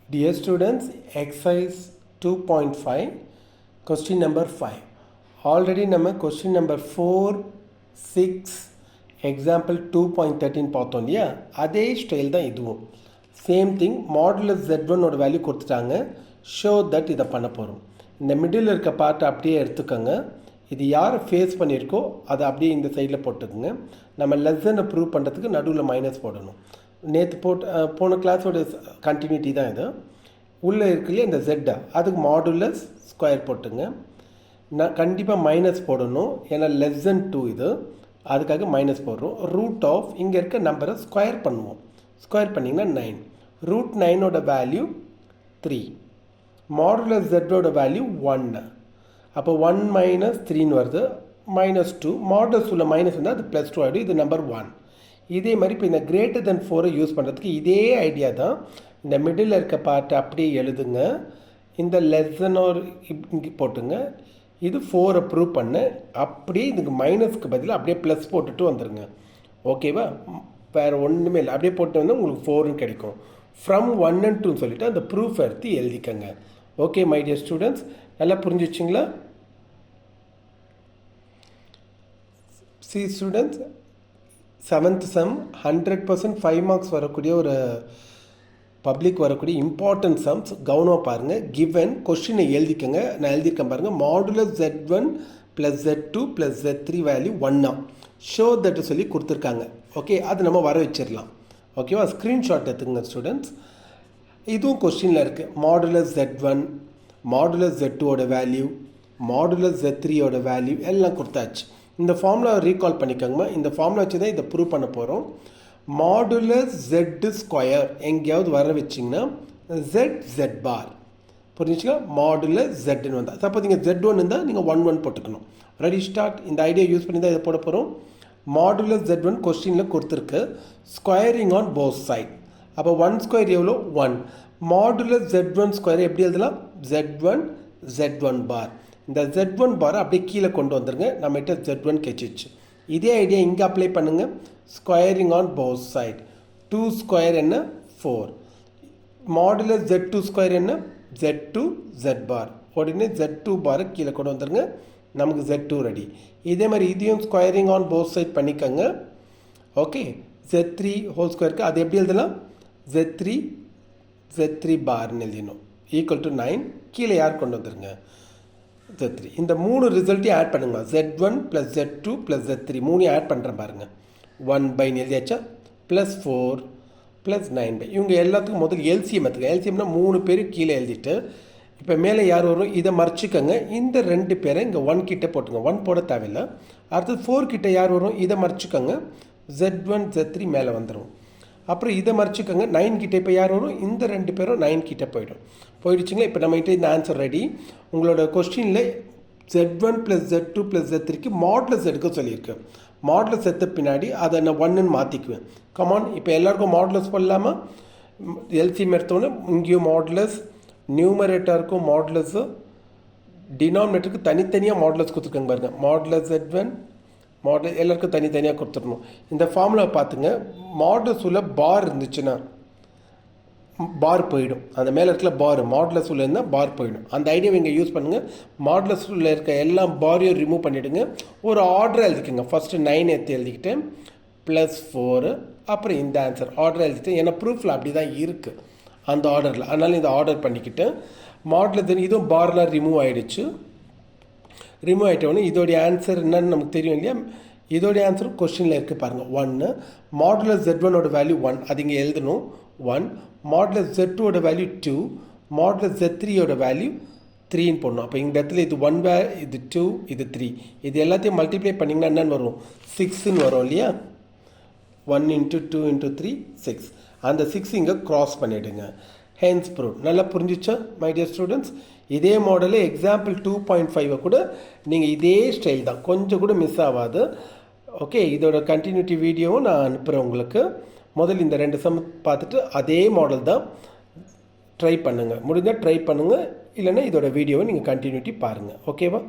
Dear students, exercise 2.5, question number 5. Already நம்ம question number 4, 6, example 2.13 பார்த்தோம் இல்லையா, அதே ஸ்டைல் தான் இதுவும். சேம் திங், மாடுலஸ் Z1 ஓட வேல்யூ கொடுத்துட்டாங்க. ஷோ தட் இதை பண்ண போகிறோம். இந்த மிடில் இருக்க பார்ட்டை அப்படியே எடுத்துக்கோங்க. இது யார் ஃபேஸ் பண்ணியிருக்கோ அதை அப்படியே இந்த சைடில் போட்டுக்குங்க. நம்ம லெஸ்ஸனை ப்ரூவ் பண்ணுறதுக்கு நடுவில் மைனஸ் போடணும். நேற்று போன கிளாஸோட கண்டினியூட்டி தான் இது. உள்ளே இருக்குல்லையே இந்த ஜெட்டை, அதுக்கு மாடுலஸ் ஸ்கொயர் போட்டுங்க. நான் கண்டிப்பாக மைனஸ் போடணும், ஏன்னா லெஸ்ஸன் 2 இது, அதுக்காக மைனஸ் போடுறோம். ரூட் ஆஃப் இங்கே இருக்க நம்பரை ஸ்கொயர் பண்ணுவோம். ஸ்கொயர் பண்ணிங்கன்னா 9. ரூட் 9ஓட வேல்யூ 3. மாடுலஸ் ஜெட்டோட வேல்யூ 1. அப்போ 1 மைனஸ் 3ன்னு வருது, -2. மாடுலஸ் உள்ள மைனஸ் இருந்தால் அது +2 ஆகிடும். இது நம்பர் 1. இதே மாதிரி இப்போ இந்த கிரேட்டர் தென் 4 யூஸ் பண்ணுறதுக்கு இதே ஐடியா தான். இந்த மிடில் இருக்க பார்ட்டை அப்படியே எழுதுங்க. இந்த லெஸ்ஸன் ஒரு இங்கே போட்டுங்க. இது 4 ப்ரூவ் பண்ண, அப்படியே இதுக்கு மைனஸ்க்கு பதிலாக அப்படியே ப்ளஸ் போட்டுட்டு வந்துடுங்க. ஓகேவா? வேறு ஒன்றுமே இல்லை, அப்படியே போட்டு வந்து உங்களுக்கு 4ன்னு கிடைக்கும். ஃப்ரம் 1 and 2ன்னு சொல்லிவிட்டு அந்த ப்ரூஃப் எடுத்து எழுதிக்கங்க. ஓகே மை டியர் ஸ்டூடெண்ட்ஸ், நல்லா புரிஞ்சிச்சிங்களா? சி ஸ்டூடெண்ட்ஸ், 7th சம் 100% 5 மார்க்ஸ் வரக்கூடிய ஒரு பப்ளிக் வரக்கூடிய இம்பார்ட்டன்ட் சம்ஸ். கவனமாக பாருங்கள். கிவன் கொஸ்டினை எழுதிக்கங்க. நான் எழுதியிருக்கேன் பாருங்கள். Modulus Z1 + Z2 + Z3 value 1 show that சொல்லி கொடுத்துருக்காங்க. ஓகே, அது நம்ம வர வச்சிடலாம். ஓகேவா? ஸ்க்ரீன்ஷாட் எடுத்துங்க ஸ்டூடெண்ட்ஸ். இதுவும் கொஸ்டினில் இருக்குது. மாடுலஸ் Z1, மாடுலஸ் Z2ஓட வேல்யூ, மாடுலஸ் Z3ஓட வேல்யூ எல்லாம் கொடுத்தாச்சு. இந்த ஃபார்முலா ரீகால் பண்ணிக்கோங்க. இந்த ஃபார்முலா வச்சு தான் இதை ப்ரூவ் பண்ண போகிறோம். மாடுலஸ் Z ஸ்கொயர் எங்கேயாவது வர வச்சிங்கன்னா Z பார் புரிஞ்சுங்களா? மாடுலஸ் Zன்னு வந்தால், சப்போஸ் நீங்கள் Z1 இருந்தால் நீங்கள் 1 1 போட்டுக்கணும். Ready start. இந்த ஐடியா யூஸ் பண்ணி தான் இதை போட போகிறோம். மாடுலஸ் Z1 கொஸ்டினில் கொடுத்துருக்கு. Squaring on both side. அப்போ 1 ஸ்கொயர் எவ்வளோ? 1. மாடுலஸ் Z1 ஸ்கொயர் எப்படி எழுதலாம்? Z1 பார். இந்த Z1 பாரை அப்படியே கீழே கொண்டு வந்துடுங்க. நம்மகிட்ட Z1 கெச்சிச்சு. இதே ஐடியா இங்கே அப்ளை பண்ணுங்கள். Squaring on both side. 2 square என்ன? 4. மாடுலஸ் Z2 ஸ்கொயர் என்ன? Z2 Z பார். உடனே Z2 பாரை கீழே கொண்டு வந்துடுங்க. நமக்கு Z2 ரெடி. இதே மாதிரி இதையும் ஸ்கொயரிங் ஆன் போத் சைட் பண்ணிக்கோங்க. ஓகே, Z3 ஹோல் ஸ்கொயருக்கு அது எப்படி எழுதலாம்? Z3 பார்னு எழுதினோம். Equal to 9. கீழே யார் கொண்டு வந்துடுங்க? Z3. இந்த 3 ரிசல்ட்டையும் ஆட் பண்ணுங்க. Z1 + Z2 + Z3 3 ஆட் பண்ணுறேன் பாருங்கள். 1/, எழுதியாச்சா? +4 + 9/. இவங்க எல்லாத்துக்கும் முதல் எல்சிஎம் எடுத்துக்க. எல்சிஎம்னா 3 பேர் கீழே எழுதிட்டு, இப்போ மேலே யார் வரும்? இதை மறைச்சிக்கோங்க. இந்த 2 பேரை இங்கே 1 கிட்டே போட்டுங்க. 1 போட தேவையில்லை. அடுத்தது 4 கிட்டே யார் வரும்? இதை மறைச்சிக்கோங்க. Z1 Z3 மேலே வந்துடும். அப்புறம் இதை மறைச்சிக்கோங்க. 9 கிட்டே இப்போ யார் வரும்? இந்த 2 பேரும் 9 கிட்டே போயிடுச்சுங்களா? இப்போ நம்மகிட்ட இந்த ஆன்சர் ரெடி. உங்களோட கொஸ்டினில் Z1 + Z2 + Z3க்கு மாடுலஸ் எடுக்க சொல்லியிருக்கு. மாடுலஸ் எடுத்த பின்னாடி அதை நான் 1ன்னு மாற்றிக்குவேன். கமான், இப்போ எல்லாருக்கும் மாடுலஸ் பண்ணலாமா? எல்சிஎம் எடுத்தோன்னே இங்கேயும் மாடுலஸ், நியூமரேட்டருக்கும் மாடுலஸு, டினாமினேட்டருக்கு தனித்தனியாக மாடுலஸ் கொடுத்துருக்காங்க பாருங்கள். மாடுலஸ் Z1 மாடல் எல்லாருக்கும் தனித்தனியாக கொடுத்துடணும். இந்த ஃபார்முலா பார்த்துங்க. மாடுலஸ் உள்ள பார் இருந்துச்சுன்னா பார் போயிடும். அந்த மேலே இருக்கிற பார் மாடுலஸ் உள்ள இருந்தால் பார் போயிடும். அந்த ஐடியாவை இங்கே யூஸ் பண்ணுங்கள். மாடுலஸ் உள்ள இருக்க எல்லா பாரையும் ரிமூவ் பண்ணிவிடுங்க. ஒரு ஆர்டர் எழுதிக்கோங்க. ஃபஸ்ட்டு 9 எடுத்து எழுதிக்கிட்டு +4, அப்புறம் இந்த ஆன்சர் ஆர்டர் எழுதிட்டு, ஏன்னா ப்ரூஃபில் அப்படி தான் இருக்குது அந்த ஆர்டரில். அதனால் இந்த ஆர்டர் பண்ணிக்கிட்டு மாடுலஸ் இதுவும் பார்லாம் ரிமூவ் ஆகிடுச்சு. ரிமூவ் ஆகிட்டோன்னே இதோடைய ஆன்சர் என்னன்னு நமக்கு தெரியும் இல்லையா? இதோடைய ஆன்சர் கொஸ்டினில் இருக்குது பாருங்கள். 1. மாடுலஸ் Z1ஓட வேல்யூ 1, அது இங்கே எழுதணும். 1. மாடுலஸ் Z2ஓட வேல்யூ 2. மாடுலஸ் Z3ஓட வேல்யூ 3ன்னு போடணும். அப்போ இந்த இடத்துல இது 1, இது 2, இது 3. இது எல்லாத்தையும் மல்டிப்ளை பண்ணிங்கன்னா என்னென்னு வரும்? 6ன்னு வரும் இல்லையா? 1 × 2 × 3 6. அந்த 6 இங்கே க்ராஸ் பண்ணிவிடுங்க. Hence prove. நல்லா புரிஞ்சிச்சா மை டியர் ஸ்டூடெண்ட்ஸ்? இதே மாடலே எக்ஸாம்பிள் 2.5 கூட நீங்கள் இதே ஸ்டைல் தான், கொஞ்சம் கூட மிஸ் ஆகாது. ஓகே, இதோட கண்டினியூட்டி வீடியோவும் நான் அனுப்புகிறேன் உங்களுக்கு. முதல் இந்த 2 சம் பார்த்துட்டு அதே மாடல் தான் ட்ரை பண்ணுங்கள். முடிஞ்சால் ட்ரை பண்ணுங்கள், இல்லைன்னா இதோட வீடியோவை நீங்கள் கண்டினியூட்டி பாருங்கள். ஓகேவா?